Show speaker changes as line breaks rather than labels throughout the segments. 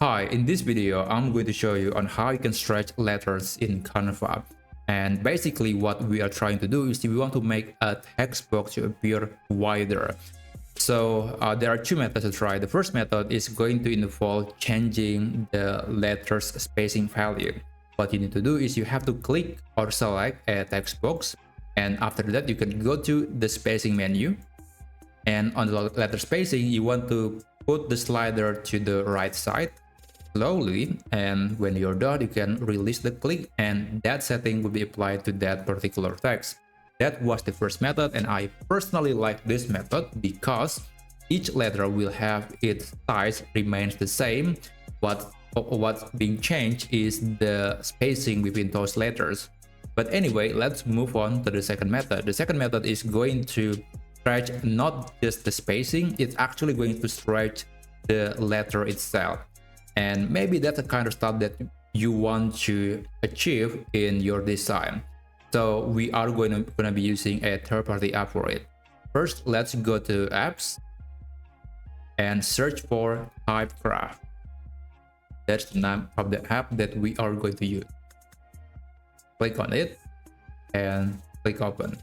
Hi, in this video, I'm going to show you on how you can stretch letters in Canva. And basically what we are trying to do is we want to make a text box to appear wider. So there are two methods to try. The first method is going to involve changing the letters spacing value. What you need to do is you have to click or select a text box. And after that, you can go to the spacing menu. And on the letter spacing, you want to put the slider to the right side slowly, and when you're done, you can release the click and that setting will be applied to that particular text. That was the first method, and I personally like this method because each letter will have its size remains the same. What's being changed is the spacing between those letters. But anyway, let's move on to the second method. The second method is going to stretch not just the spacing, it's actually going to stretch the letter itself. And maybe that's the kind of stuff that you want to achieve in your design. So we are going to be using a third-party app for it. First, let's go to apps and search for typography. That's the name of the app that we are going to use. Click on it and click open.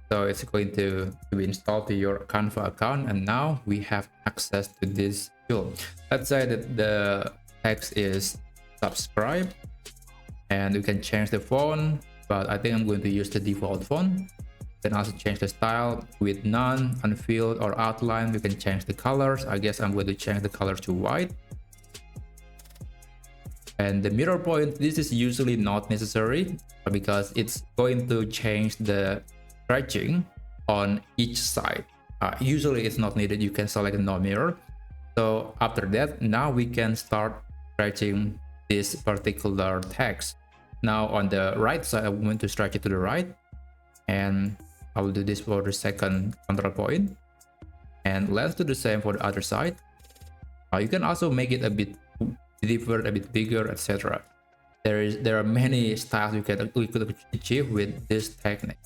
So it's going to be installed to your Canva account, and now we have access to this tool. Let's say that the text is subscribe, and you can change the font, but I think I'm going to use the default font. Then also change the style with none, unfilled, or outline. You can change the colors. I guess I'm going to change the color to white. And the mirror point, this is usually not necessary because it's going to change the stretching on each side. Usually it's not needed. You can select no mirror. So after that, now we can start stretching this particular text. Now on the right side, I'm going to stretch it to the right, and I will do this for the second control point. And let's do the same for the other side. You can also make it a bit different, a bit bigger, etc. There are many styles we could achieve with this technique.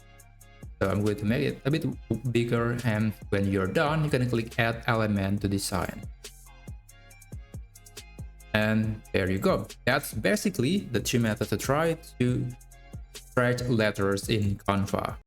So I'm going to make it a bit bigger, and when you're done, you can click add element to design. And there you go. That's basically the two methods to try to stretch letters in Canva.